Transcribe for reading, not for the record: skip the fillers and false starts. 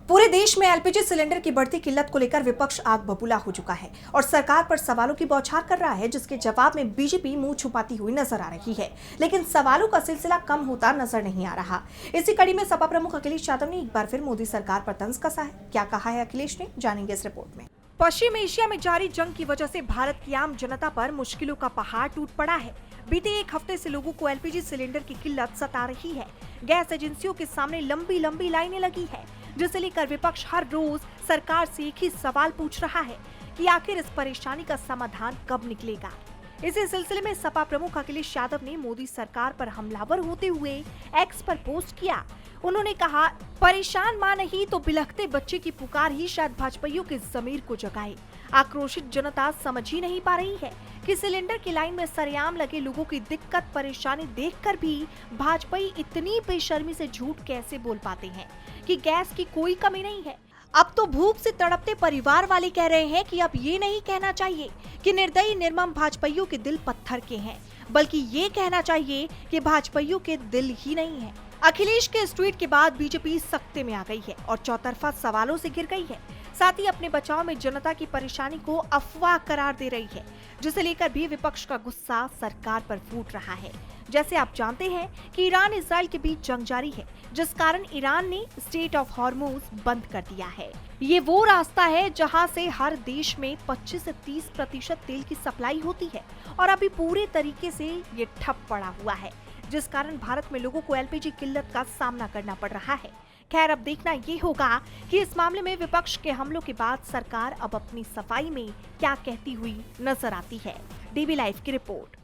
पूरे देश में एलपीजी सिलेंडर की बढ़ती किल्लत को लेकर विपक्ष आग बबूला हो चुका है और सरकार पर सवालों की बौछार कर रहा है, जिसके जवाब में बीजेपी मुंह छुपाती हुई नजर आ रही है। लेकिन सवालों का सिलसिला कम होता नजर नहीं आ रहा। इसी कड़ी में सपा प्रमुख अखिलेश यादव ने एक बार फिर मोदी सरकार पर तंज कसा है। क्या कहा है अखिलेश ने, जानेंगे इस रिपोर्ट में। पश्चिम एशिया में जारी जंग की वजह से भारत की आम जनता पर मुश्किलों का पहाड़ टूट पड़ा है। बीते एक हफ्ते से लोगों को एलपीजी सिलेंडर की किल्लत सता रही है। गैस एजेंसियों के सामने लंबी लंबी लाइनें लगी है, जिसे लेकर विपक्ष हर रोज सरकार से एक ही सवाल पूछ रहा है कि आखिर इस परेशानी का समाधान कब निकलेगा। इसी सिलसिले में सपा प्रमुख अखिलेश यादव ने मोदी सरकार पर हमलावर होते हुए एक्स पर पोस्ट किया। उन्होंने कहा, परेशान मां नहीं तो बिलखते बच्चे की पुकार ही शायद भाजपाइयों के जमीर को जगाए। आक्रोशित जनता समझ ही नहीं पा रही है कि सिलेंडर की लाइन में सरेआम लगे लोगों की दिक्कत परेशानी देखकर भी भाजपाई इतनी बेशर्मी से झूठ कैसे बोल पाते हैं कि गैस की कोई कमी नहीं है। अब तो भूख से तड़पते परिवार वाले कह रहे हैं कि अब ये नहीं कहना चाहिए कि निर्दयी निर्मम भाजपाइयों के दिल पत्थर के हैं, बल्कि ये कहना चाहिए कि भाजपाइयों के दिल ही नहीं है। अखिलेश के इस ट्वीट के बाद बीजेपी सख्ते में आ गई है और चौतरफा सवालों से घिर गई है। साथ ही अपने बचाव में जनता की परेशानी को अफवाह करार दे रही है, जिसे लेकर भी विपक्ष का गुस्सा सरकार पर फूट रहा है। जैसे आप जानते हैं कि ईरान इजराइल के बीच जंग जारी है, जिस कारण ईरान ने स्ट्रेट ऑफ हॉर्मुज बंद कर दिया है। ये वो रास्ता है जहां से हर देश में 25 से 30% तेल की सप्लाई होती है और अभी पूरे तरीके से ये ठप पड़ा हुआ है, जिस कारण भारत में लोगों को एलपीजी किल्लत का सामना करना पड़ रहा है। खैर, अब देखना ये होगा कि इस मामले में विपक्ष के हमलों के बाद सरकार अब अपनी सफाई में क्या कहती हुई नजर आती है। डीवी लाइव की रिपोर्ट।